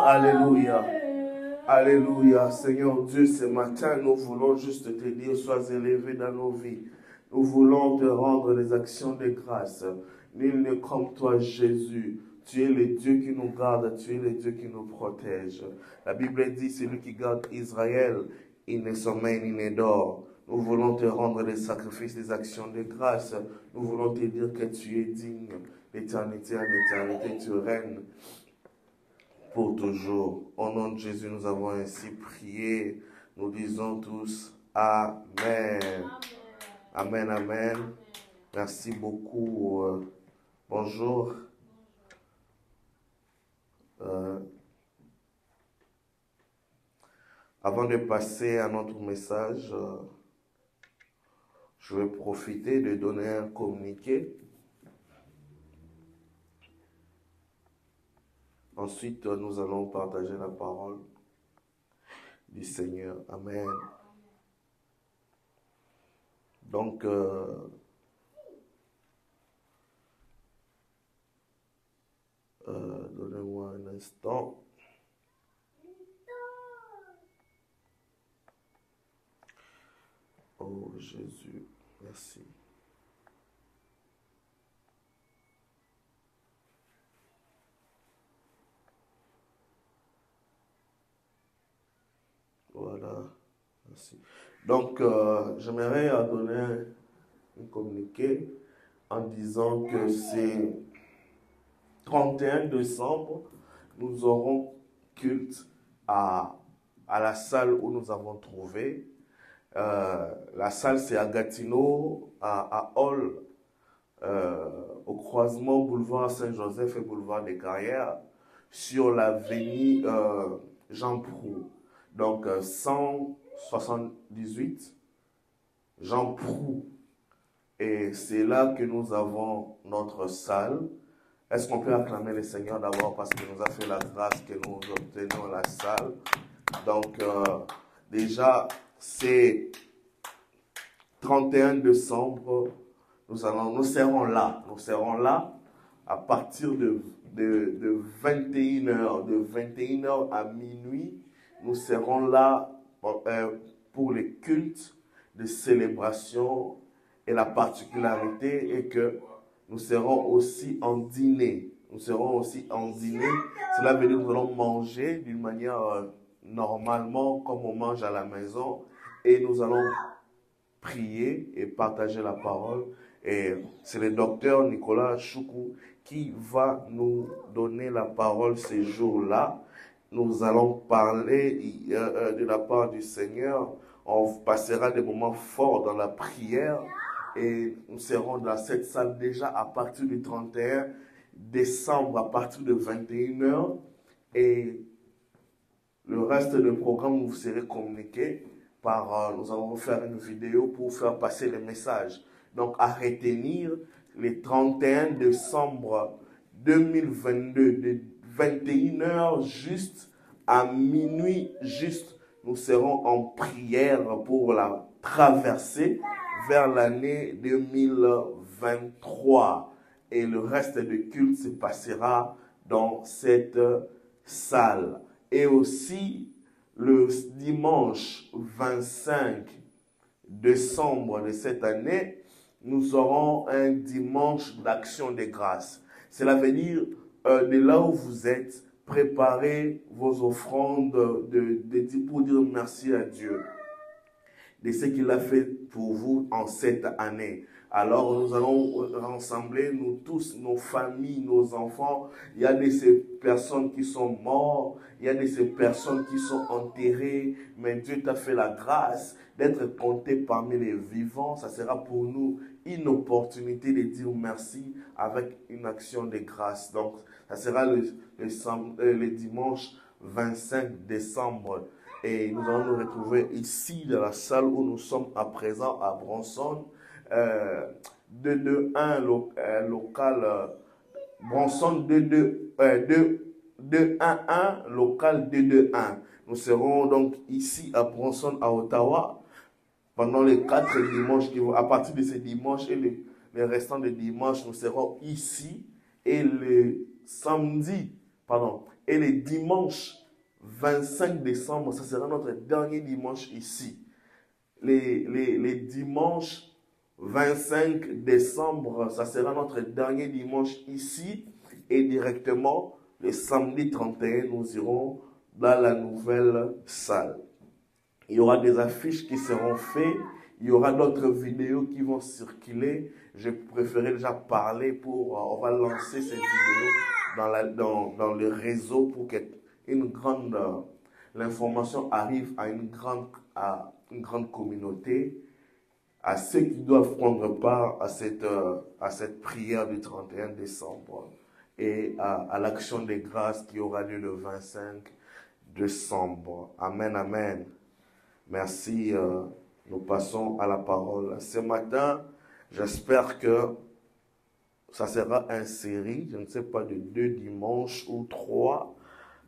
Alléluia. Alléluia. Seigneur Dieu, ce matin, nous voulons juste te dire, sois élevé dans nos vies. Nous voulons te rendre les actions de grâce. Nul n'est comme toi, Jésus. Tu es le Dieu qui nous garde, tu es le Dieu qui nous protège. La Bible dit, celui qui garde Israël, il ne sommeille ni ne dort. Nous voulons te rendre des sacrifices, des actions de grâce. Nous voulons te dire que tu es digne. D'éternité en éternité, tu règnes pour toujours. Au nom de Jésus, nous avons ainsi prié. Nous disons tous Amen. Amen, amen. Merci beaucoup. Bonjour. Avant de passer à notre message, je vais profiter de donner un communiqué. Ensuite, nous allons partager la parole du Seigneur. Amen. Donc, donnez-moi un instant. Oh Jésus, merci. Voilà, merci. Donc, j'aimerais donner un communiqué en disant que c'est 31 décembre, nous aurons culte à la salle où nous avons trouvé. La salle, c'est à Gatineau, à Hall, au croisement boulevard Saint-Joseph et boulevard des Carrières, sur l'avenue Jean Proulx. Donc, 178 Jean Proulx. Et c'est là que nous avons notre salle. Est-ce qu'on peut acclamer le Seigneur d'abord parce qu'il nous a fait la grâce que nous obtenons la salle. Donc, déjà, c'est 31 décembre, nous serons là à partir de 21h, de 21h à minuit, nous serons là pour les cultes de célébration et la particularité est que nous serons aussi en dîner. Cela veut dire que nous allons manger d'une manière normalement comme on mange à la maison et nous allons prier et partager la parole. Et c'est le docteur Nicolas Choukou qui va nous donner la parole ces jours-là. Nous allons parler de la part du Seigneur. On passera des moments forts dans la prière et nous serons dans cette salle déjà à partir du 31 décembre à partir de 21h et le reste du programme vous serez communiqué nous allons faire une vidéo pour faire passer le message. Donc à retenir les 31 décembre 2022 de 21h juste à minuit juste, nous serons en prière pour la traversée vers l'année 2023 et le reste du culte se passera dans cette salle. Et aussi le dimanche 25 décembre de cette année, nous aurons un dimanche d'action de grâce. Cela veut dire de là où vous êtes, préparez vos offrandes pour dire merci à Dieu de ce qu'il a fait pour vous en cette année. Alors nous allons rassembler nous tous, nos familles, nos enfants. Il y a de ces personnes qui sont mortes, il y a de ces personnes qui sont enterrées, mais Dieu t'a fait la grâce d'être compté parmi les vivants. Ça sera pour nous une opportunité de dire merci avec une action de grâce. Donc ça sera le dimanche 25 décembre. Et nous allons nous retrouver ici dans la salle où nous sommes à présent à Bronson. 221 local Bronson 211 local 221. Nous serons donc ici à Bronson à Ottawa pendant les 4 dimanches qui vont, à partir de ces dimanches et les restants des dimanches, nous serons ici et le Et le dimanche 25 décembre, ça sera notre dernier dimanche ici. Les dimanches 25 décembre, ça sera notre dernier dimanche ici. Et directement, le samedi 31, nous irons dans la nouvelle salle. Il y aura des affiches qui seront faites. Il y aura d'autres vidéos qui vont circuler. Je préférais déjà parler on va lancer ces vidéos dans le réseau pour que l'information arrive à une grande communauté, à ceux qui doivent prendre part à cette prière du 31 décembre et à l'action des grâces qui aura lieu le 25 décembre. Amen, amen. Merci. Nous passons à la parole. Ce matin, j'espère que ça sera une série, je ne sais pas, de 2 dimanches ou 3.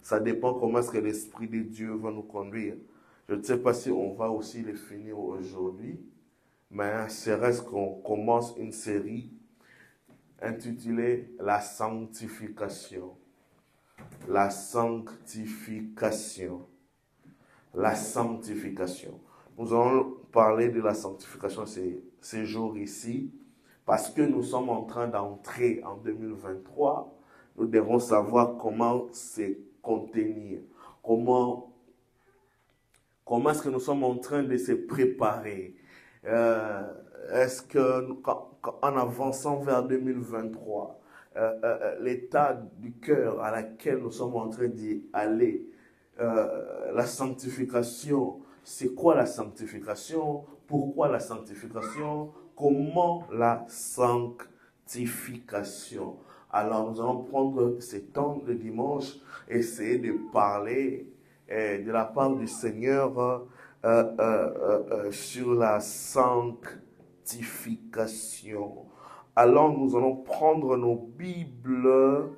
Ça dépend comment est-ce que l'Esprit de Dieu va nous conduire. Je ne sais pas si on va aussi les finir aujourd'hui, mais c'est reste qu'on commence une série intitulée « La sanctification ». La sanctification. La sanctification. Nous allons parler de la sanctification ces jours ici, parce que nous sommes en train d'entrer en 2023. Nous devons savoir comment se contenir, comment est-ce que nous sommes en train de se préparer. Est-ce que en avançant vers 2023, l'état du cœur à laquelle nous sommes en train d'y aller, la sanctification, c'est quoi la sanctification? Pourquoi la sanctification? Comment la sanctification? Alors nous allons prendre ce temps de dimanche, essayer de parler de la part du Seigneur sur la sanctification. Alors nous allons prendre nos Bibles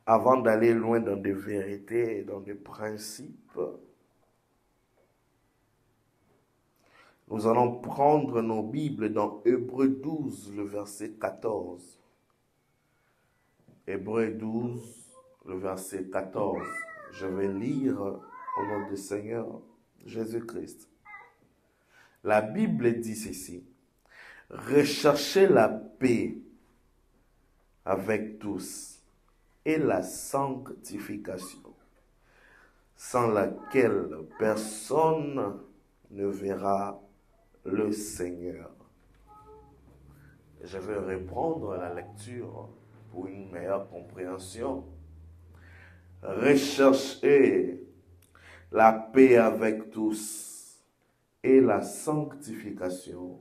avant d'aller loin dans des vérités et dans des principes. Nous allons prendre nos Bibles dans Hébreux 12, le verset 14. Hébreux 12, le verset 14. Je vais lire au nom du Seigneur Jésus-Christ. La Bible dit ceci. Recherchez la paix avec tous et la sanctification, sans laquelle personne ne verra le Seigneur. Je vais reprendre la lecture pour une meilleure compréhension. Recherchez la paix avec tous et la sanctification,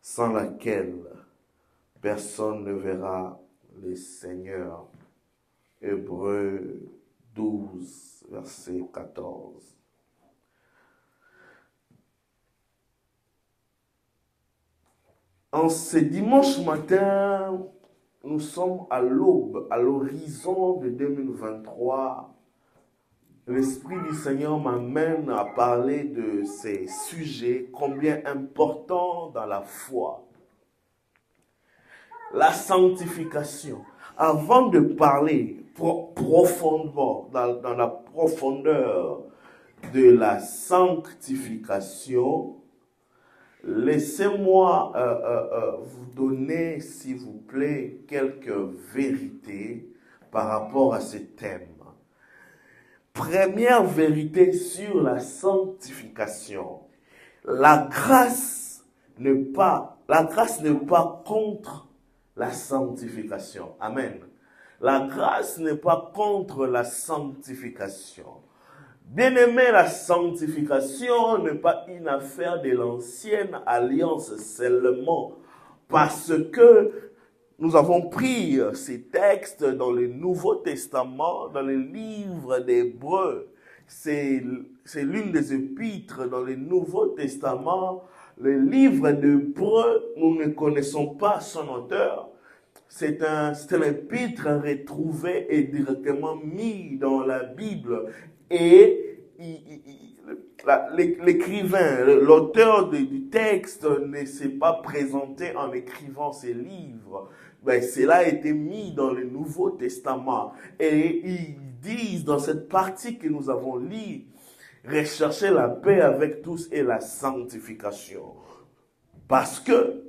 sans laquelle personne ne verra le Seigneur. Hébreux 12, verset 14. En ce dimanche matin, nous sommes à l'aube, à l'horizon de 2023. L'Esprit du Seigneur m'amène à parler de ces sujets combien importants dans la foi. La sanctification. Avant de parler profondément, dans la profondeur de la sanctification, laissez-moi vous donner, s'il vous plaît, quelques vérités par rapport à ce thème. Première vérité sur la sanctification. La grâce n'est pas contre la sanctification. Amen. La grâce n'est pas contre la sanctification. Bien-aimé, la sanctification n'est pas une affaire de l'ancienne alliance seulement, parce que nous avons pris ces textes dans le Nouveau Testament, dans le livre d'Hébreux. C'est l'une des épîtres dans le Nouveau Testament. Le livre d'Hébreux, nous ne connaissons pas son auteur. C'est un épître retrouvé et directement mis dans la Bible. Et l'écrivain, l'auteur du texte ne s'est pas présenté en écrivant ses livres, ben, cela a été mis dans le Nouveau Testament. Et ils disent dans cette partie que nous avons lue, rechercher la paix avec tous et la sanctification. Parce que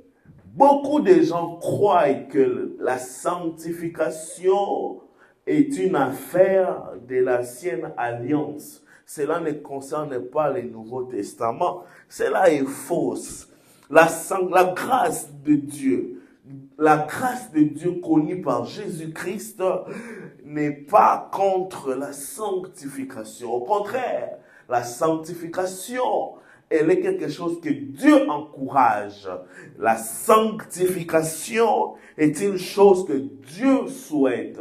beaucoup de gens croient que la sanctification est une affaire de l'ancienne alliance. Cela ne concerne pas le Nouveau Testament. Cela est fausse. La grâce de Dieu, connue par Jésus-Christ n'est pas contre la sanctification. Au contraire, la sanctification, elle est quelque chose que Dieu encourage. La sanctification est une chose que Dieu souhaite.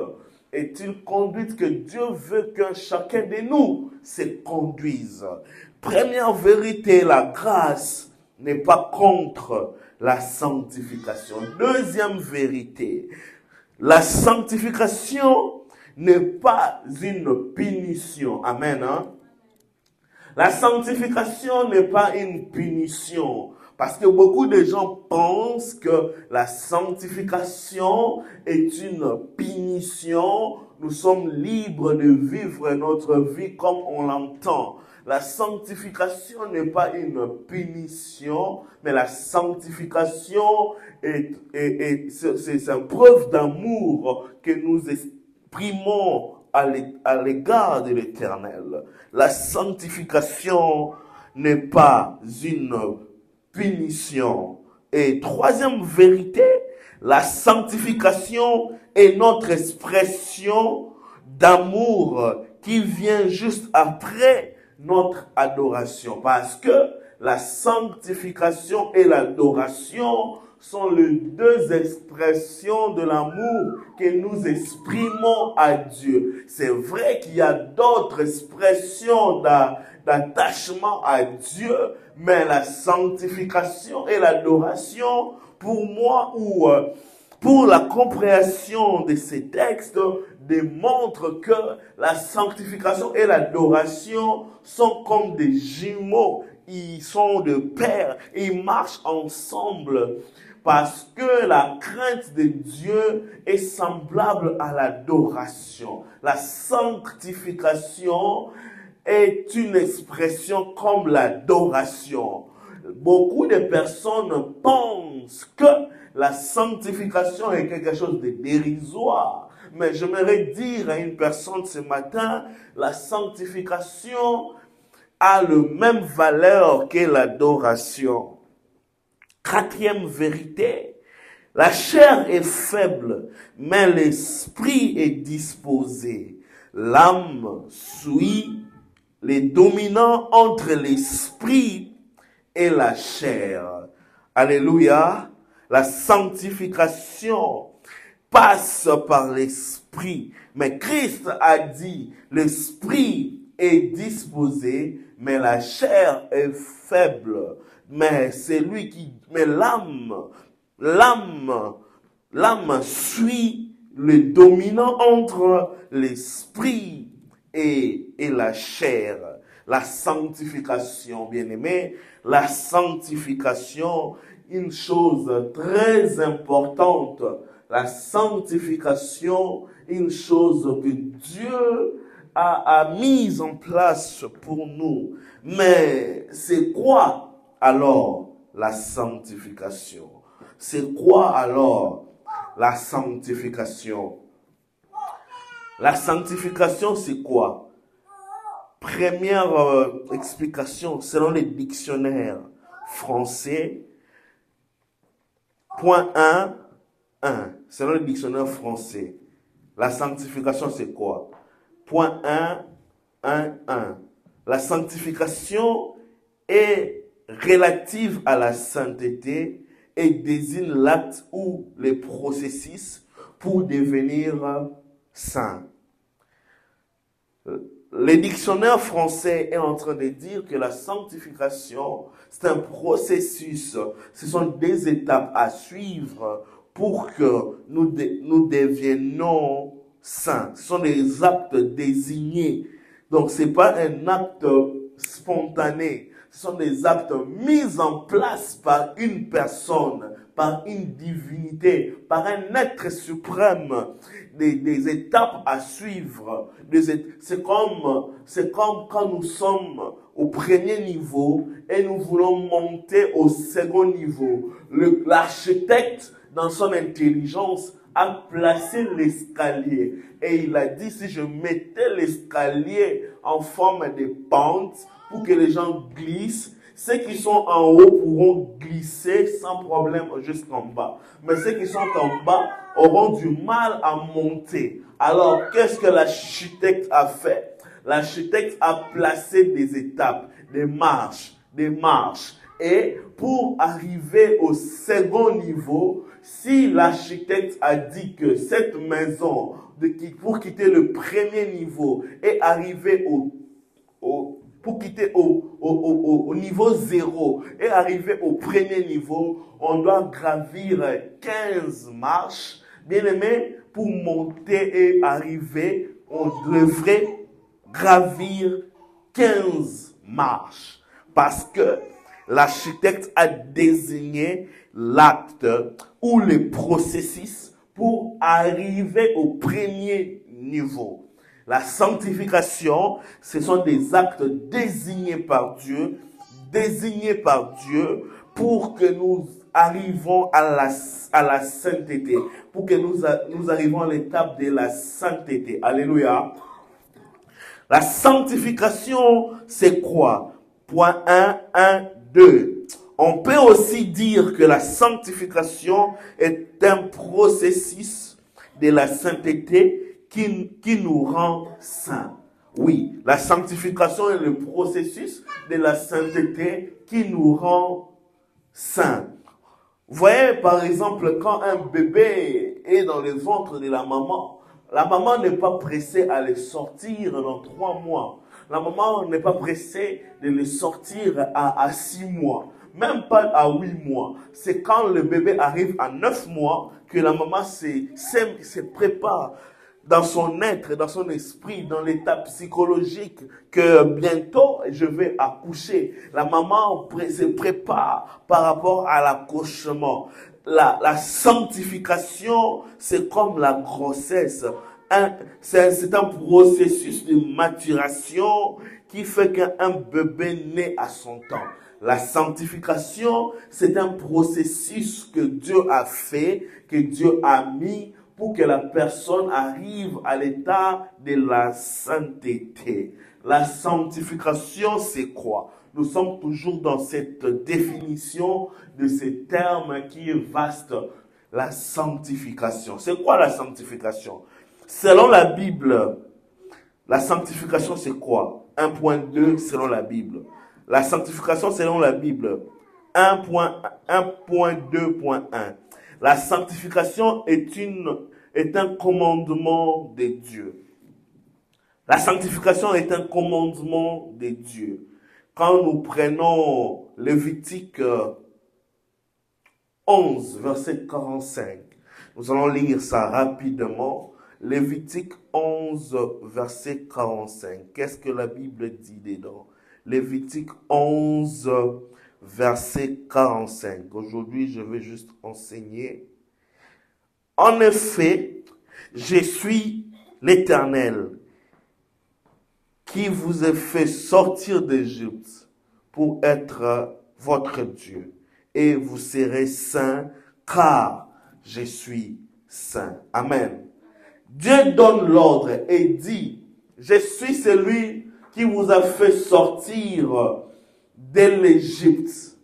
Est une conduite que Dieu veut que chacun de nous se conduise. Première vérité, la grâce n'est pas contre la sanctification. Deuxième vérité, la sanctification n'est pas une punition. Amen. Hein? La sanctification n'est pas une punition. Parce que beaucoup de gens pensent que la sanctification est une punition. Nous sommes libres de vivre notre vie comme on l'entend. La sanctification n'est pas une punition, mais la sanctification c'est une preuve d'amour que nous exprimons à l'égard de l'Éternel. La sanctification n'est pas une punition. Et troisième vérité, la sanctification est notre expression d'amour qui vient juste après notre adoration. Parce que la sanctification et l'adoration sont les deux expressions de l'amour que nous exprimons à Dieu. C'est vrai qu'il y a d'autres expressions d'attachement à Dieu, mais la sanctification et l'adoration, pour moi, ou pour la compréhension de ces textes, démontrent que la sanctification et l'adoration sont comme des jumeaux. Ils sont de pair, ils marchent ensemble. Parce que la crainte de Dieu est semblable à l'adoration. La sanctification est une expression comme l'adoration. Beaucoup de personnes pensent que la sanctification est quelque chose de dérisoire. Mais j'aimerais dire à une personne ce matin, la sanctification a la même valeur que l'adoration. Quatrième vérité, la chair est faible, mais l'esprit est disposé. L'âme suit les dominants entre l'esprit et la chair. Alléluia. La sanctification passe par l'esprit. Mais Christ a dit, l'esprit est disposé, mais la chair est faible. Mais l'âme suit le dominant entre l'esprit et la chair. La sanctification, bien-aimé, la sanctification, une chose très importante. La sanctification, une chose que Dieu a mise en place pour nous. Mais c'est quoi alors la sanctification? C'est quoi alors la sanctification? La sanctification, c'est quoi? Première explication, selon les dictionnaires français, point 1, selon le dictionnaire français, la sanctification, c'est quoi? Point 1. La sanctification est relative à la sainteté et désigne l'acte ou les processus pour devenir saint. Le dictionnaire français est en train de dire que la sanctification, c'est un processus, ce sont des étapes à suivre pour que nous devenions saints. Ce sont des actes désignés. Donc, ce n'est pas un acte spontané. Ce sont des actes mis en place par une personne, par une divinité, par un être suprême, des étapes à suivre. C'est comme quand nous sommes au premier niveau et nous voulons monter au second niveau. L'architecte, dans son intelligence, a placé l'escalier. Et il a dit, si je mettais l'escalier en forme de pente pour que les gens glissent, ceux qui sont en haut pourront glisser sans problème jusqu'en bas. Mais ceux qui sont en bas auront du mal à monter. Alors, qu'est-ce que l'architecte a fait? L'architecte a placé des étapes, des marches. Et pour arriver au second niveau, si l'architecte a dit que cette maison, pour quitter le premier niveau et arriver pour quitter au niveau 0 et arriver au premier niveau, on doit gravir 15 marches. Bien aimé, pour monter et arriver, on devrait gravir 15 marches. Parce que l'architecte a désigné l'acte ou le processus pour arriver au premier niveau. La sanctification, ce sont des actes désignés par Dieu pour que nous arrivons à la sainteté, pour que nous arrivons à l'étape de la sainteté. Alléluia. La sanctification, c'est quoi? Point 1, 2. On peut aussi dire que la sanctification est un processus de la sainteté qui nous rend saints. Oui, la sanctification est le processus de la sainteté qui nous rend saints. Vous voyez, par exemple, quand un bébé est dans le ventre de la maman n'est pas pressée à le sortir dans 3 mois. La maman n'est pas pressée de le sortir à 6 mois. Même pas à 8 mois. C'est quand le bébé arrive à 9 mois que la maman se prépare dans son être, dans son esprit, dans l'état psychologique, que bientôt je vais accoucher. La maman se prépare par rapport à l'accouchement. La sanctification, c'est comme la grossesse. C'est un processus de maturation qui fait qu'un bébé naît à son temps. La sanctification, c'est un processus que Dieu a fait, que Dieu a mis pour que la personne arrive à l'état de la sainteté. La sanctification, c'est quoi? Nous sommes toujours dans cette définition de ce terme qui est vaste. La sanctification. C'est quoi la sanctification? Selon la Bible, la sanctification, c'est quoi? 1.2 selon la Bible. La sanctification selon la Bible. 1.2.1. La sanctification est un commandement de Dieu. La sanctification est un commandement de Dieu. Quand nous prenons Lévitique 11, verset 45, nous allons lire ça rapidement. Lévitique 11, verset 45. Qu'est-ce que la Bible dit dedans? Lévitique 11, verset 45. Aujourd'hui, je vais juste enseigner. En effet, je suis l'Éternel qui vous a fait sortir d'Égypte pour être votre Dieu. Et vous serez saints, car je suis saint. Amen. Dieu donne l'ordre et dit, je suis celui qui vous a fait sortir de l'Égypte.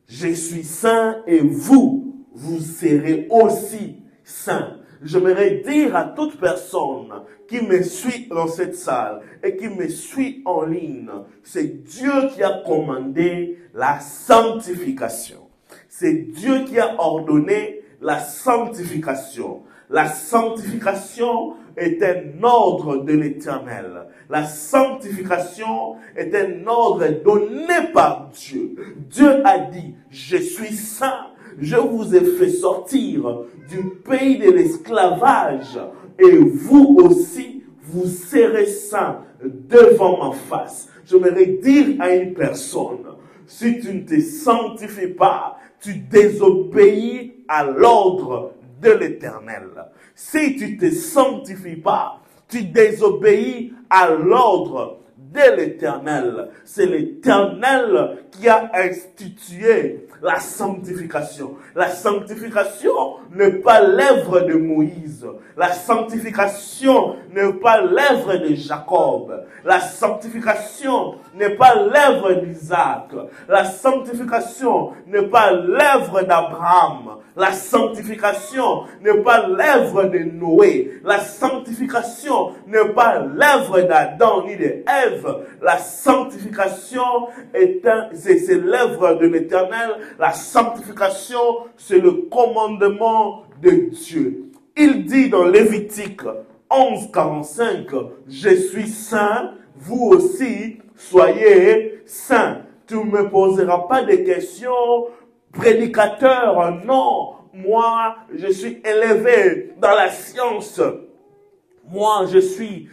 Je suis saint et vous serez aussi saints. J'aimerais dire à toute personne qui me suit dans cette salle et qui me suit en ligne, c'est Dieu qui a commandé la sanctification. C'est Dieu qui a ordonné la sanctification. La sanctification est un ordre de l'Éternel. La sanctification est un ordre donné par Dieu. Dieu a dit, je suis saint. Je vous ai fait sortir du pays de l'esclavage et vous aussi, vous serez saints devant ma face. j'aimerais dire à une personne, si tu ne te sanctifies pas, tu désobéis à l'ordre de l'Éternel. Si tu ne te sanctifies pas, tu désobéis à l'ordre de l'Éternel. C'est l'Éternel qui a institué la sanctification. La sanctification n'est pas l'œuvre de Moïse. La sanctification n'est pas l'œuvre de Jacob. La sanctification n'est pas l'œuvre d'Isaac. La sanctification n'est pas l'œuvre d'Abraham. La sanctification n'est pas l'œuvre de Noé. La sanctification n'est pas l'œuvre d'Adam ni d'Ève. La sanctification c'est l'œuvre de l'Éternel. La sanctification, c'est le commandement de Dieu. Il dit dans Lévitique 11:45, je suis saint, vous aussi soyez saints. Tu ne me poseras pas de questions, prédicateur, non. Moi, je suis élevé dans la science. Moi, je suis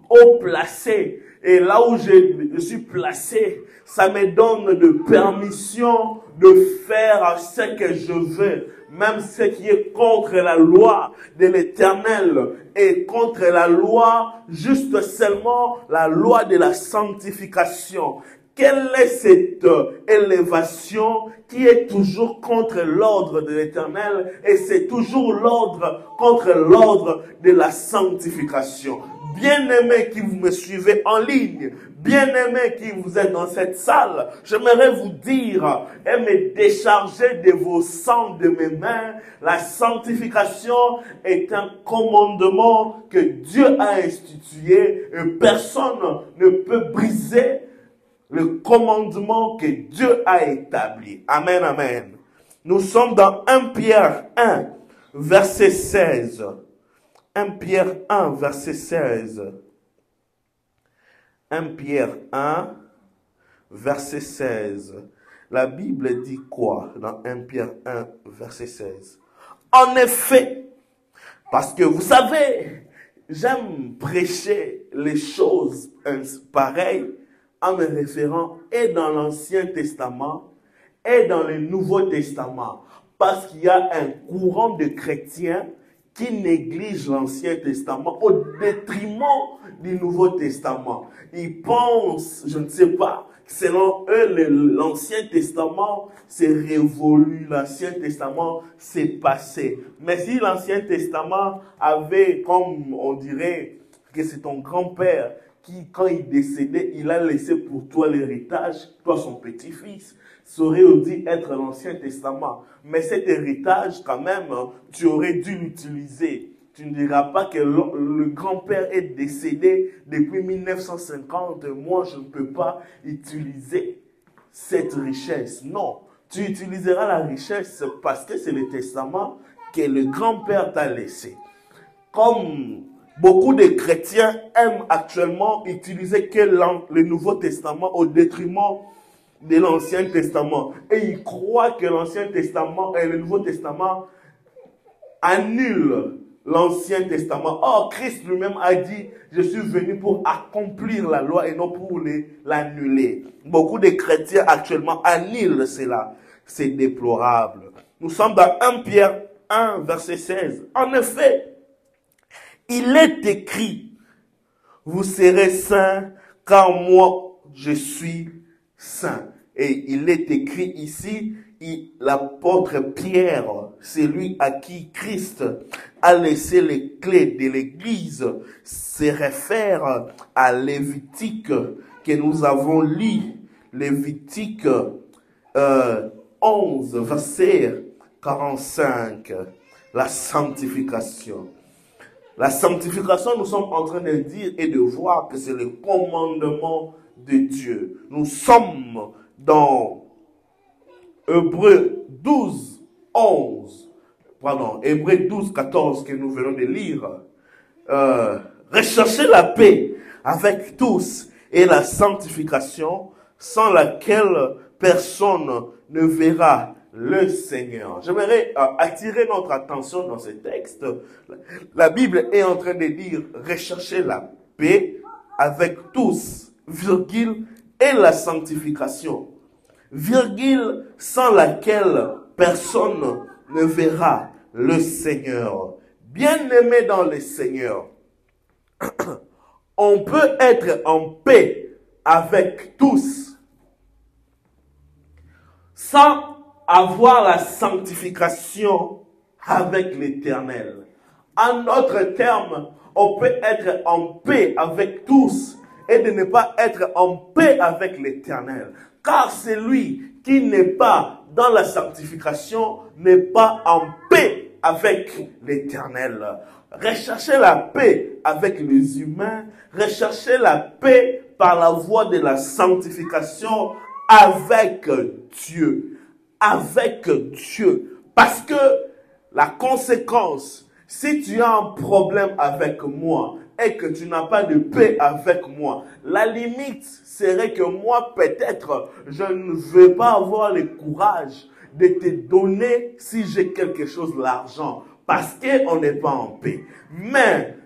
haut placé. Et là où je suis placé, ça me donne de permission de faire ce que je veux. Même ce qui est contre la loi de l'Éternel et contre la loi, juste seulement la loi de la sanctification. Quelle est cette élévation qui est toujours contre l'ordre de l'Éternel et c'est toujours l'ordre contre l'ordre de la sanctification. Bien-aimés qui vous me suivez en ligne, bien-aimés qui vous êtes dans cette salle, j'aimerais vous dire et me décharger de vos sangs de mes mains. La sanctification est un commandement que Dieu a institué et personne ne peut briser le commandement que Dieu a établi. Amen, amen. Nous sommes dans 1 Pierre 1, verset 16. 1 Pierre 1, verset 16. 1 Pierre 1, verset 16. La Bible dit quoi dans 1 Pierre 1, verset 16? En effet, parce que vous savez, j'aime prêcher les choses pareilles en me référant et dans l'Ancien Testament et dans le Nouveau Testament. Parce qu'il y a un courant de chrétiens qui négligent l'Ancien Testament au détriment du Nouveau Testament. Ils pensent, je ne sais pas, selon eux, l'Ancien Testament c'est révolu, l'Ancien Testament c'est passé. Mais si l'Ancien Testament avait, comme on dirait, que c'est ton grand-père qui, quand il décédait, il a laissé pour toi l'héritage, toi son petit-fils, ça aurait dû être l'Ancien Testament. Mais cet héritage, quand même, tu aurais dû l'utiliser. Tu ne diras pas que le grand-père est décédé depuis 1950, moi je ne peux pas utiliser cette richesse. Non, tu utiliseras la richesse parce que c'est le testament que le grand-père t'a laissé. Comme beaucoup de chrétiens aiment actuellement utiliser que le Nouveau Testament au détriment de l'Ancien Testament. Et ils croient que l'Ancien Testament et le Nouveau Testament annulent l'Ancien Testament. Or, Christ lui-même a dit, je suis venu pour accomplir la loi et non pour l'annuler. Beaucoup de chrétiens actuellement annulent cela. C'est déplorable. Nous sommes dans 1 Pierre 1, verset 16. En effet, il est écrit, vous serez saints, car moi, je suis saint. Et il est écrit ici, l'apôtre Pierre, c'est lui à qui Christ a laissé les clés de l'Église, se réfère à Lévitique que nous avons lu, Lévitique 11, verset 45, la sanctification. La sanctification, nous sommes en train de dire et de voir que c'est le commandement de Dieu. Nous sommes dans Hébreux 12, 14 que nous venons de lire. Recherchez la paix avec tous et la sanctification sans laquelle personne ne verra le Seigneur. J'aimerais attirer notre attention dans ce texte. La Bible est en train de dire rechercher la paix avec tous virgule, est la sanctification, virgule, sans laquelle personne ne verra le Seigneur. Bien-aimés dans le Seigneur, on peut être en paix avec tous sans avoir la sanctification avec l'Éternel. En d'autres termes, on peut être en paix avec tous et de ne pas être en paix avec l'Éternel. Car celui qui n'est pas dans la sanctification n'est pas en paix avec l'Éternel. Recherchez la paix avec les humains, recherchez la paix par la voie de la sanctification avec Dieu. Avec Dieu. Parce que la conséquence, si tu as un problème avec moi et que tu n'as pas de paix avec moi, la limite serait que moi, peut-être, je ne vais pas avoir le courage de te donner, si j'ai quelque chose, l'argent, parce qu'on n'est pas en paix. Mais,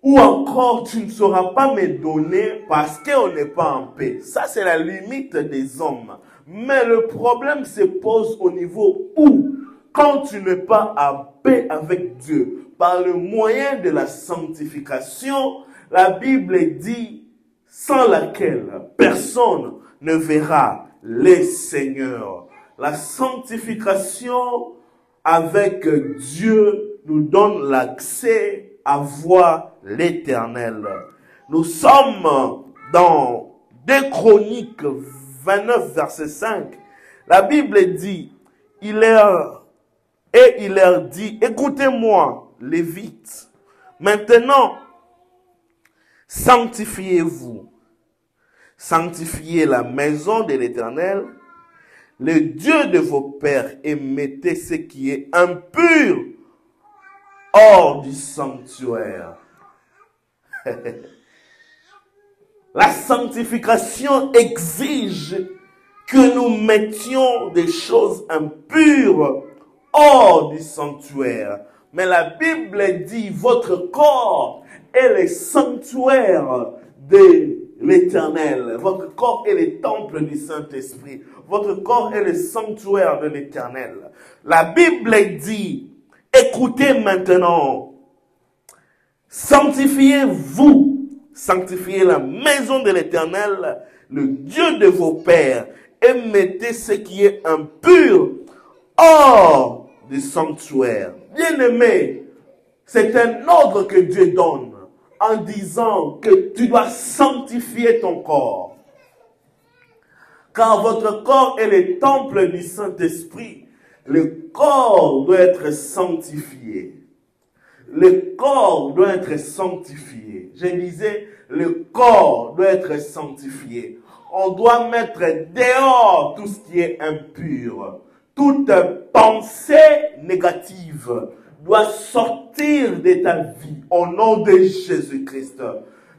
ou encore, tu ne sauras pas me donner parce qu'on n'est pas en paix. Ça, c'est la limite des hommes. Mais le problème se pose au niveau où, quand tu n'es pas en paix avec Dieu, par le moyen de la sanctification, la Bible dit, sans laquelle personne ne verra les Seigneurs. La sanctification avec Dieu nous donne l'accès à voir l'Éternel. Nous sommes dans 2 Chroniques 29, verset 5. La Bible dit, il leur dit, écoutez-moi, Lévites, maintenant, sanctifiez-vous, sanctifiez la maison de l'Éternel, le Dieu de vos pères, et mettez ce qui est impur hors du sanctuaire. La sanctification exige que nous mettions des choses impures hors du sanctuaire. Mais la Bible dit, votre corps est le sanctuaire de l'Éternel. Votre corps est le temple du Saint-Esprit. Votre corps est le sanctuaire de l'Éternel. La Bible dit, écoutez maintenant, sanctifiez-vous, sanctifiez la maison de l'Éternel, le Dieu de vos pères, et mettez ce qui est impur hors du sanctuaire. Bien-aimé, c'est un ordre que Dieu donne en disant que tu dois sanctifier ton corps. Car votre corps est le temple du Saint-Esprit. Le corps doit être sanctifié. Le corps doit être sanctifié. Je disais, le corps doit être sanctifié. On doit mettre dehors tout ce qui est impur. Toute pensée négative doit sortir de ta vie au nom de Jésus-Christ.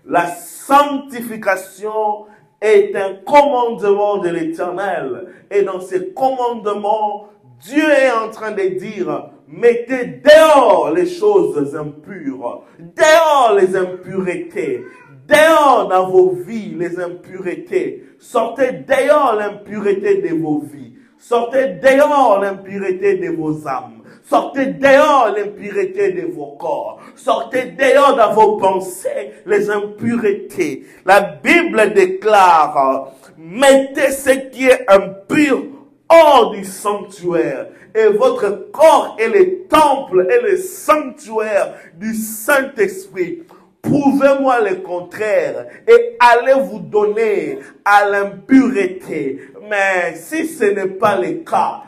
La sanctification est un commandement de l'Éternel. Et dans ce commandement, Dieu est en train de dire, mettez dehors les choses impures, dehors les impuretés, dehors dans vos vies les impuretés. Sortez dehors l'impureté de vos vies. Sortez dehors l'impureté de vos âmes. Sortez dehors l'impureté de vos corps. Sortez dehors dans vos pensées les impuretés. La Bible déclare, mettez ce qui est impur hors du sanctuaire. Et votre corps est le temple et le sanctuaire du Saint-Esprit. Prouvez-moi le contraire et allez vous donner à l'impureté. Mais si ce n'est pas le cas,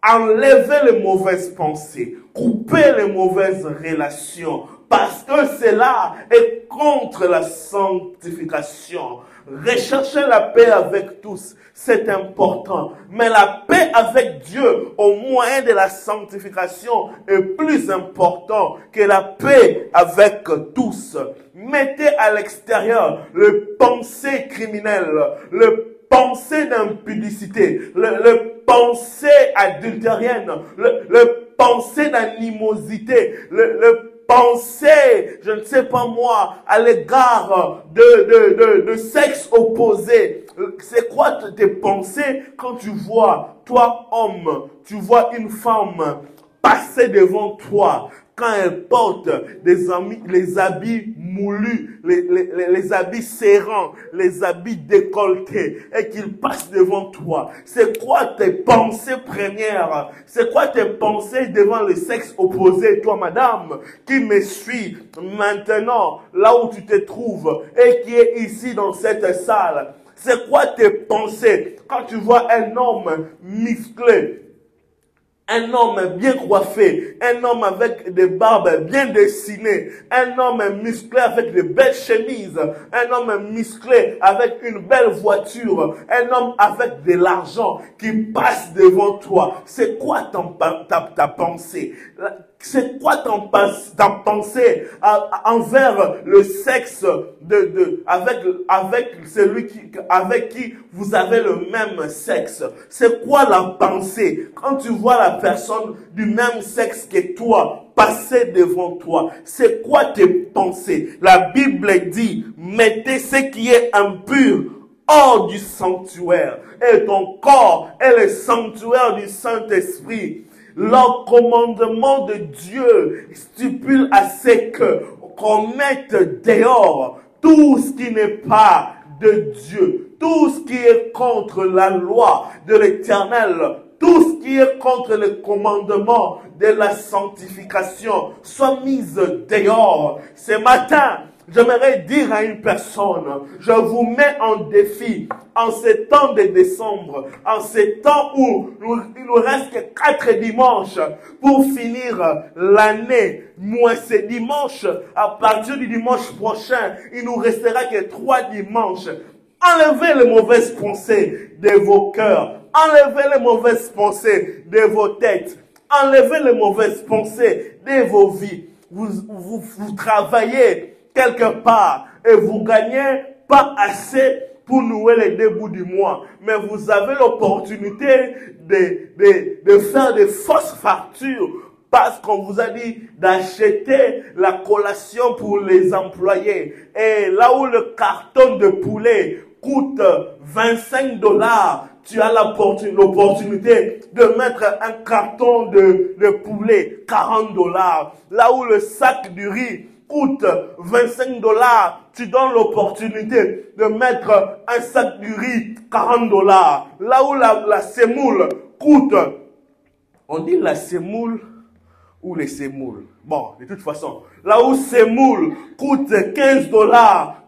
enlevez les mauvaises pensées, coupez les mauvaises relations, parce que cela est contre la sanctification. Recherchez la paix avec tous, c'est important. Mais la paix avec Dieu au moyen de la sanctification est plus important que la paix avec tous. Mettez à l'extérieur le pensée criminel, le pensée d'impudicité, le pensée adultérienne, le pensée d'animosité, le pensées, je ne sais pas moi, à l'égard de sexe opposé. C'est quoi tes pensées quand tu vois, toi homme, tu vois une femme passer devant toi, quand elle porte les habits moulus, les habits serrants, les habits décolletés, et qu'il passe devant toi. C'est quoi tes pensées premières? C'est quoi tes pensées devant le sexe opposé, toi madame, qui me suis maintenant, là où tu te trouves, et qui est ici dans cette salle? C'est quoi tes pensées quand tu vois un homme musclé? Un homme bien coiffé, un homme avec des barbes bien dessinées, un homme musclé avec de belles chemises, un homme musclé avec une belle voiture, un homme avec de l'argent qui passe devant toi. C'est quoi ta pensée? C'est quoi ta pensée envers le sexe avec celui avec qui vous avez le même sexe? C'est quoi la pensée quand tu vois la personne du même sexe que toi passer devant toi? C'est quoi tes pensées? La Bible dit, mettez ce qui est impur hors du sanctuaire, et ton corps est le sanctuaire du Saint-Esprit. Le commandement de Dieu stipule à ce qu'on mette dehors tout ce qui n'est pas de Dieu, tout ce qui est contre la loi de l'Éternel, tout ce qui est contre le commandement de la sanctification, soit mis dehors. Ce matin, j'aimerais dire à une personne, je vous mets en défi, en ce temps de décembre, en ce temps où il nous reste que 4 dimanches pour finir l'année. Moi, c'est dimanche, à partir du dimanche prochain, il nous restera que 3 dimanches. Enlevez les mauvaises pensées de vos cœurs, enlevez les mauvaises pensées de vos têtes, enlevez les mauvaises pensées de vos vies. Vous travaillez quelque part et vous gagnez pas assez pour nouer les 2 bouts du mois, mais vous avez l'opportunité de faire des fausses factures parce qu'on vous a dit d'acheter la collation pour les employés. Et là où le carton de poulet coûte 25 $, tu as l'opportunité de mettre un carton de poulet 40 $. Là où le sac du riz coûte 25 $, tu donnes l'opportunité de mettre un sac du riz 40 $. Là où la semoule coûte, on dit la semoule ou les semoules. Bon, de toute façon, là où semoule coûte 15 $,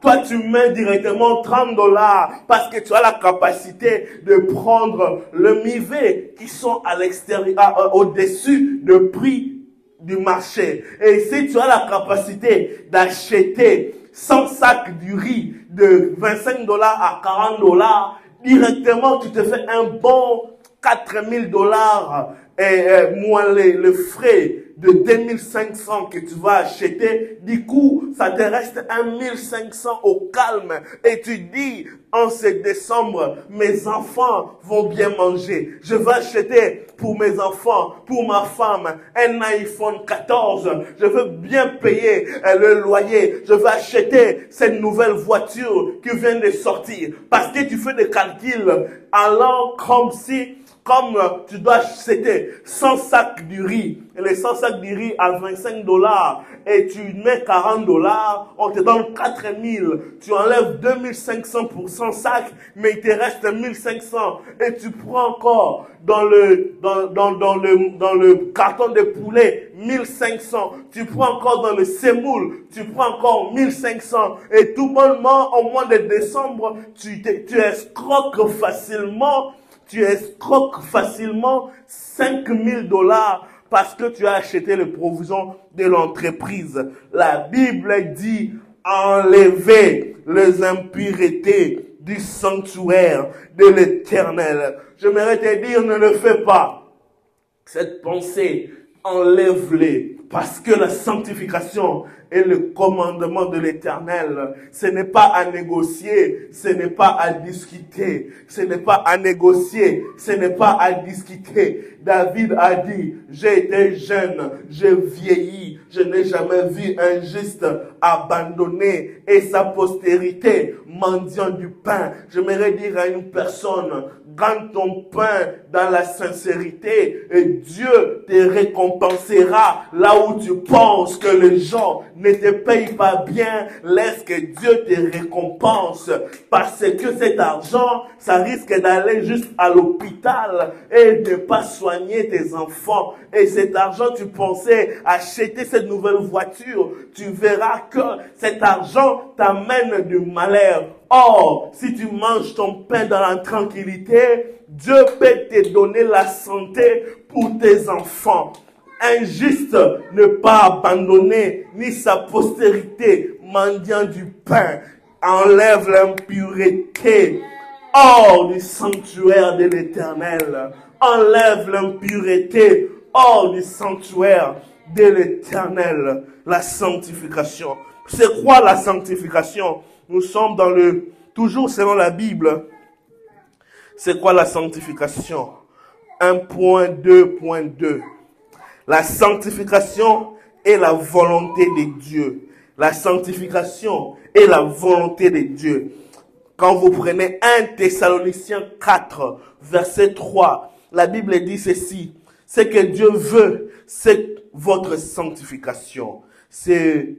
toi tu mets directement 30 $ parce que tu as la capacité de prendre le mivet qui sont à l'extérieur, au-dessus du prix du marché. Et si tu as la capacité d'acheter 100 sacs du riz de 25 $ à 40 $, directement tu te fais un bon 4 000 $ et moins les frais de 2500 que tu vas acheter, du coup, ça te reste 1500 au calme. Et tu dis, en ce décembre, mes enfants vont bien manger. Je vais acheter pour mes enfants, pour ma femme, un iPhone 14. Je veux bien payer le loyer. Je vais acheter cette nouvelle voiture qui vient de sortir. Parce que tu fais des calculs allant comme tu dois acheter 100 sacs du riz, et les 100 sacs du riz à 25 $, et tu mets 40 $, on te donne 4 000, tu enlèves 2500 pour 100 sacs, mais il te reste 1500, et tu prends encore dans le carton de poulet 1500, tu prends encore dans le semoule, tu prends encore 1500, et tout bonnement, au mois de décembre, tu escroques facilement. Tu escroques facilement 5 000 $ parce que tu as acheté les provisions de l'entreprise. La Bible dit, enlevez les impuretés du sanctuaire de l'Éternel. J'aimerais te dire, ne le fais pas. Cette pensée, enlève-les. Parce que la sanctification est le commandement de l'Éternel. Ce n'est pas à négocier, ce n'est pas à discuter, ce n'est pas à négocier, ce n'est pas à discuter. David a dit, j'ai été jeune, j'ai vieilli, je n'ai jamais vu un juste abandonné et sa postérité mendiant du pain. J'aimerais dire à une personne, gagne ton pain dans la sincérité et Dieu te récompensera là où tu penses que les gens ne te payent pas bien. Laisse que Dieu te récompense parce que cet argent, ça risque d'aller juste à l'hôpital et de ne pas soigner tes enfants. Et cet argent, tu pensais acheter cette nouvelle voiture, tu verras que cet argent t'amène du malheur. Or, si tu manges ton pain dans la tranquillité, Dieu peut te donner la santé pour tes enfants. Un juste ne pas abandonner ni sa postérité mendiant du pain. Enlève l'impureté hors du sanctuaire de l'Éternel. Enlève l'impureté hors du sanctuaire de l'Éternel. La sanctification. C'est quoi la sanctification? Nous sommes dans toujours selon la Bible. C'est quoi la sanctification? 1.2.2. La sanctification est la volonté de Dieu. La sanctification est la volonté de Dieu. Quand vous prenez 1 Thessaloniciens 4, verset 3, la Bible dit ceci. Ce que Dieu veut, c'est votre sanctification. C'est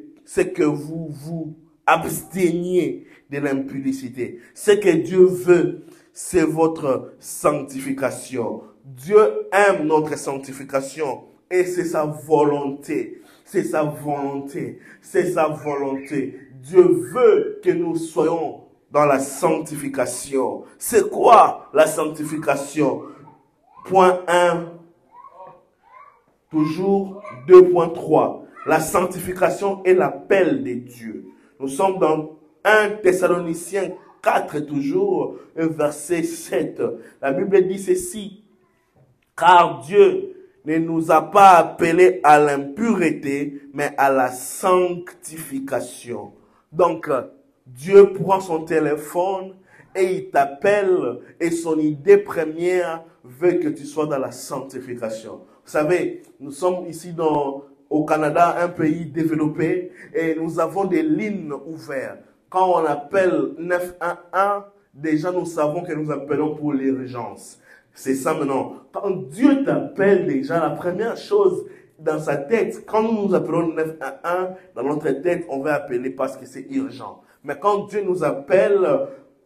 que vous vous absteniez de l'impudicité. Ce que Dieu veut, c'est votre sanctification. Dieu aime notre sanctification et c'est sa volonté. C'est sa volonté. C'est sa volonté. Dieu veut que nous soyons dans la sanctification. C'est quoi la sanctification? Point 1, toujours 2.3. La sanctification est l'appel de Dieu. Nous sommes dans 1 Thessaloniciens 4 toujours, verset 7. La Bible dit ceci. Car Dieu ne nous a pas appelés à l'impureté, mais à la sanctification. Donc, Dieu prend son téléphone et il t'appelle et son idée première veut que tu sois dans la sanctification. Vous savez, nous sommes ici au Canada, un pays développé, et nous avons des lignes ouvertes. Quand on appelle 911, déjà nous savons que nous appelons pour l'urgence. C'est ça maintenant. Quand Dieu t'appelle déjà, la première chose dans sa tête, quand nous appelons 911, dans notre tête, on va appeler parce que c'est urgent. Mais quand Dieu nous appelle,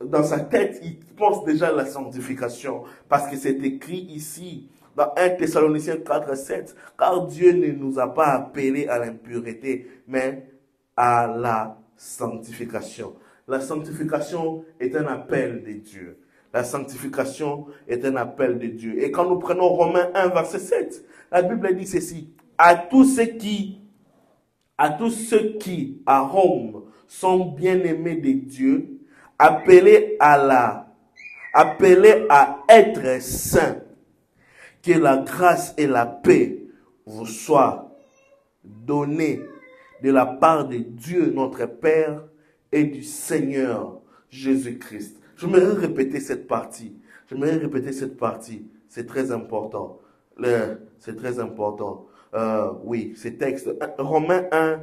dans sa tête, il pense déjà à la sanctification. Parce que c'est écrit ici, dans 1 Thessaloniciens 4, 7, car Dieu ne nous a pas appelés à l'impureté, mais à la sanctification. La sanctification est un appel de Dieu. La sanctification est un appel de Dieu. Et quand nous prenons Romains 1, verset 7, la Bible dit ceci. À tous ceux qui, à Rome, sont bien-aimés de Dieu, appelés à être saints, que la grâce et la paix vous soient données de la part de Dieu, notre Père, et du Seigneur Jésus-Christ. J'aimerais répéter cette partie. C'est très important. C'est très important. Oui, ces textes. Romains 1,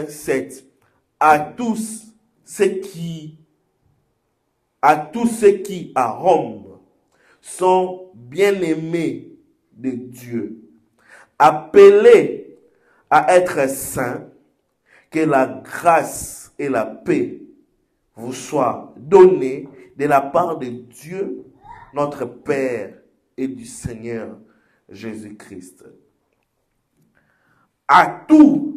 7. À tous ceux qui, à Rome, sont bien-aimés de Dieu, appelés à être saints, que la grâce et la paix vous soient données de la part de Dieu, notre Père, et du Seigneur Jésus-Christ. À tous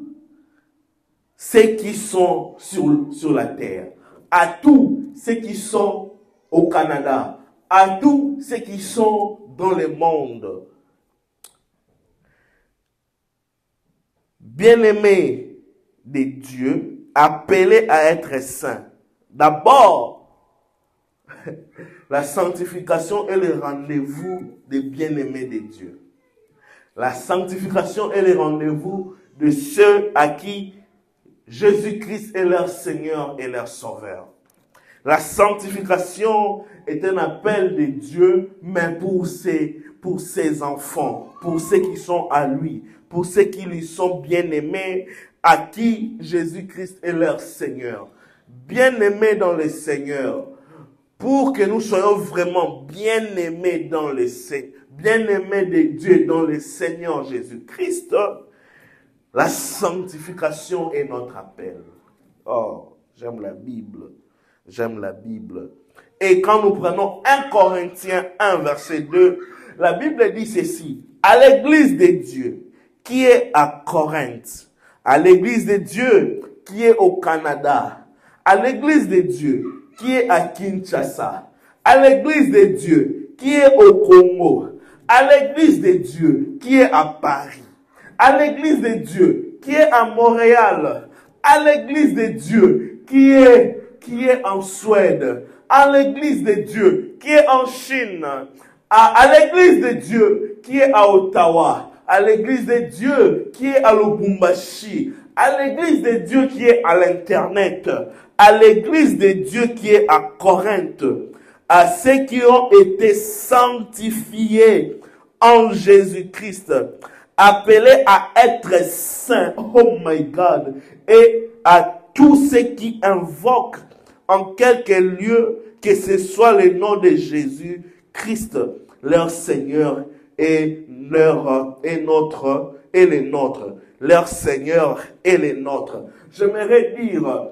ceux qui sont sur la terre, à tous ceux qui sont au Canada, à tous ceux qui sont dans le monde, bien-aimés de Dieu, appelés à être saints. D'abord, la sanctification est le rendez-vous des bien-aimés de Dieu. La sanctification est le rendez-vous de ceux à qui Jésus-Christ est leur Seigneur et leur Sauveur. La sanctification est un appel de Dieu, mais pour ses enfants, pour ceux qui sont à lui, pour ceux qui lui sont bien-aimés, à qui Jésus-Christ est leur Seigneur. Bien-aimés dans le Seigneur, pour que nous soyons vraiment bien-aimés dans le Seigneur, bien-aimés de Dieu dans le Seigneur Jésus-Christ, la sanctification est notre appel. Oh, j'aime la Bible. J'aime la Bible. Et quand nous prenons 1 Corinthiens 1, verset 2, la Bible dit ceci. À l'église de Dieu qui est à Corinthe, à l'église de Dieu qui est au Canada, à l'église de Dieu qui est à Kinshasa, à l'église de Dieu qui est au Congo, à l'église de Dieu qui est à Paris, à l'église de Dieu qui est à Montréal, à l'église de Dieu qui est en Suède, à l'église de Dieu qui est en Chine, à l'église de Dieu qui est à Ottawa, à l'église de Dieu qui est à Lubumbashi, à l'église de Dieu qui est à l'Internet, à l'église de Dieu qui est à Corinthe, à ceux qui ont été sanctifiés en Jésus-Christ, appelés à être saints, oh my God, et à tous ceux qui invoquent en quelque lieu que ce soit le nom de Jésus-Christ, leur Seigneur et le nôtre, leur Seigneur et le nôtre. J'aimerais dire,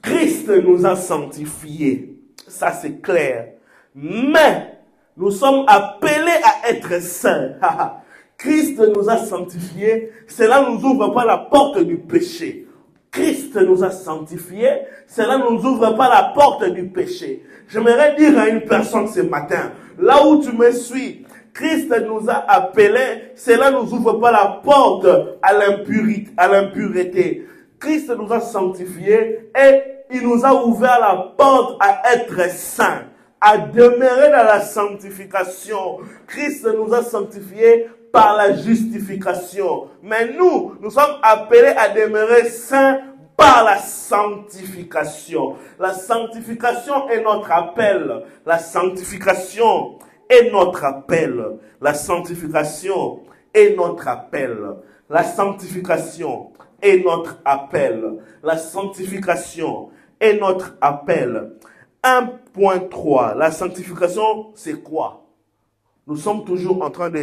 Christ nous a sanctifiés, ça c'est clair, mais nous sommes appelés à être saints. Christ nous a sanctifiés, cela ne nous ouvre pas la porte du péché. Christ nous a sanctifiés, cela ne nous ouvre pas la porte du péché. J'aimerais dire à une personne ce matin, là où tu me suis, Christ nous a appelés, cela ne nous ouvre pas la porte à l'impureté. Christ nous a sanctifiés et il nous a ouvert la porte à être saints, à demeurer dans la sanctification. Christ nous a sanctifiés par la justification. Mais nous sommes appelés à demeurer saints par la sanctification. La sanctification est notre appel. La sanctification est notre appel. La sanctification est notre appel. La sanctification est notre appel. La sanctification est notre appel. 1.3. La sanctification, c'est quoi? Nous sommes toujours en train de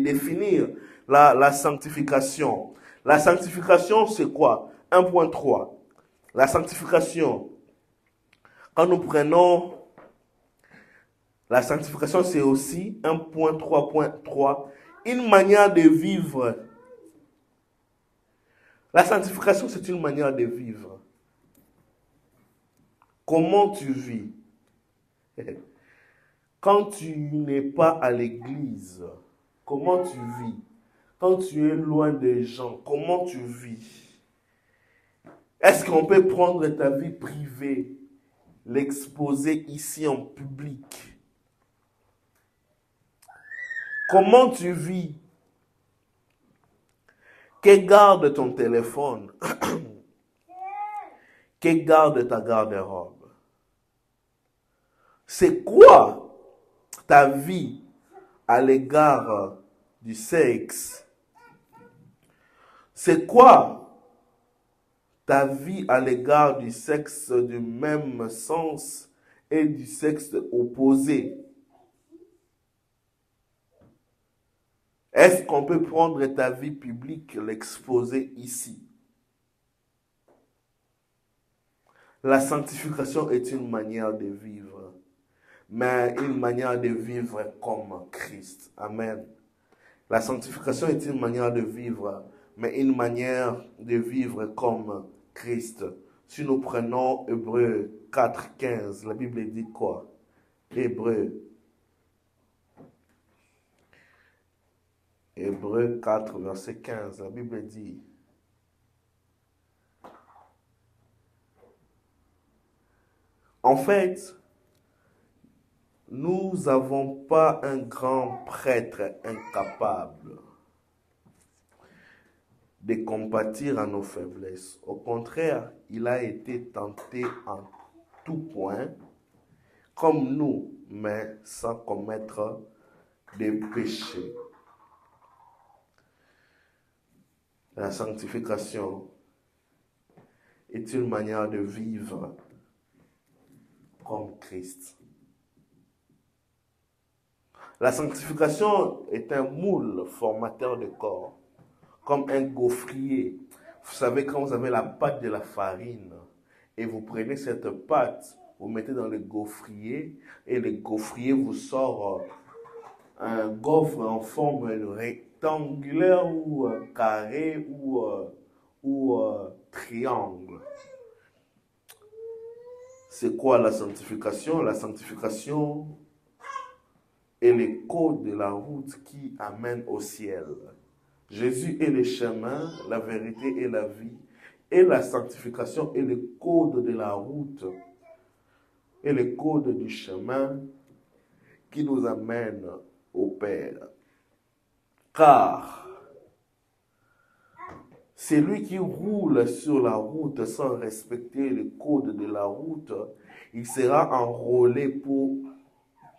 définir la sanctification. La sanctification, c'est quoi? 1.3. La sanctification, quand nous prenons la sanctification, c'est aussi 1.3.3, une manière de vivre. La sanctification, c'est une manière de vivre. Comment tu vis? Quand tu n'es pas à l'église, comment tu vis? Quand tu es loin des gens, comment tu vis? Est-ce qu'on peut prendre ta vie privée, l'exposer ici en public? Comment tu vis? Que garde ton téléphone? Que garde ta garde-robe? C'est quoi ta vie à l'égard du sexe? C'est quoi ta vie à l'égard du sexe du même sens et du sexe opposé? Est-ce qu'on peut prendre ta vie publique, l'exposer ici? La sanctification est une manière de vivre, mais une manière de vivre comme Christ. Amen. La sanctification est une manière de vivre, mais une manière de vivre comme Christ. Si nous prenons Hébreux 4.15, la Bible dit quoi? Hébreux 4, verset 15, la Bible dit: en fait, nous n'avons pas un grand prêtre incapable de compatir à nos faiblesses. Au contraire, il a été tenté en tout point, comme nous, mais sans commettre de péché. La sanctification est une manière de vivre comme Christ. La sanctification est un moule formateur de corps, comme un gaufrier. Vous savez, quand vous avez la pâte de la farine, et vous prenez cette pâte, vous mettez dans le gaufrier, et le gaufrier vous sort un gaufre en forme rectangulaire ou carré ou triangle. C'est quoi la sanctification? La sanctification est le code de la route qui amène au ciel. Jésus est le chemin, la vérité et la vie. Et la sanctification est le code de la route et le code du chemin qui nous amène au Père. Car celui qui roule sur la route sans respecter le code de la route, il sera enrôlé pour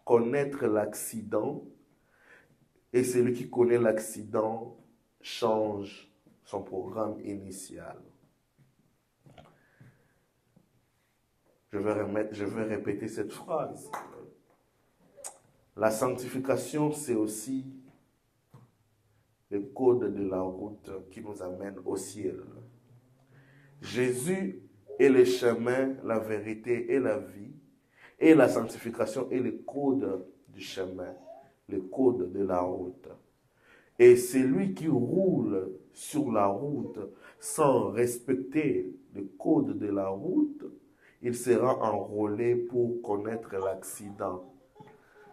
connaître l'accident. Et celui qui connaît l'accident change son programme initial. Je vais répéter cette phrase. La sanctification, c'est aussi le code de la route qui nous amène au ciel. Jésus est le chemin, la vérité et la vie. Et la sanctification est le code du chemin, le code de la route. Et celui qui roule sur la route sans respecter le code de la route, il sera enrôlé pour connaître l'accident.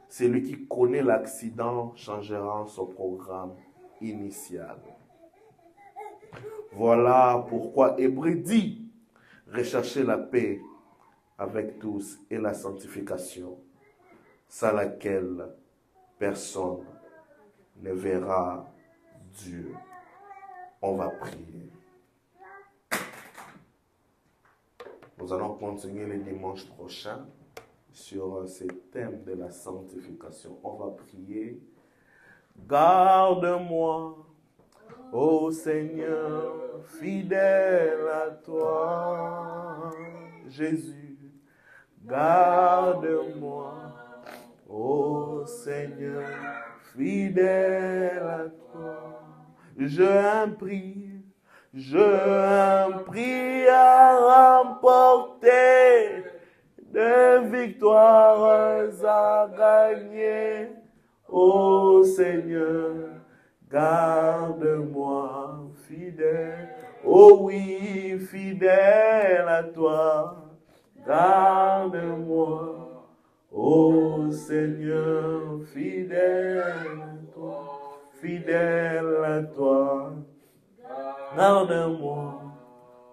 Celui qui connaît l'accident changera son programme initial. Voilà pourquoi Hébreux dit, recherchez la paix avec tous et la sanctification, sans laquelle personne ne verra Dieu. On va prier. Nous allons continuer le dimanche prochain sur ce thème de la sanctification. On va prier. Garde-moi, ô Seigneur, fidèle à toi. Jésus, garde-moi, ô Seigneur, fidèle à toi. Je prie à remporter de victoires à gagner. Ô Seigneur, garde-moi fidèle. Oh oui, fidèle à toi. Garde-moi, ô Seigneur, fidèle à toi. Fidèle à toi. Garde-moi,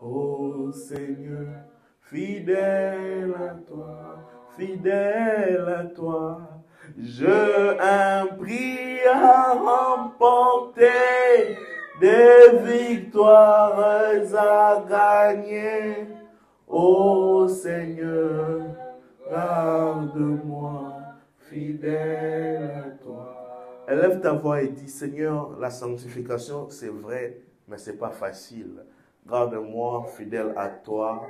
ô Seigneur, fidèle à toi, fidèle à toi. Je prie à remporter des victoires à gagner. Ô Seigneur, garde-moi, fidèle à toi. Élève ta voix et dis, Seigneur, la sanctification, c'est vrai, mais ce n'est pas facile. Garde-moi fidèle à toi,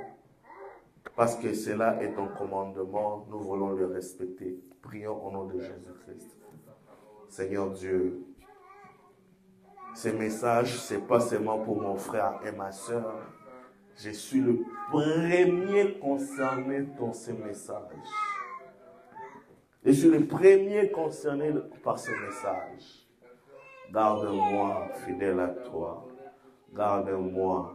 parce que cela est ton commandement, nous voulons le respecter. Prions au nom de Jésus-Christ. Seigneur Dieu, ces messages, ce n'est pas seulement pour mon frère et ma soeur. Je suis le premier concerné dans ces messages. Je suis le premier concerné par ce message. Garde-moi fidèle à toi. Garde-moi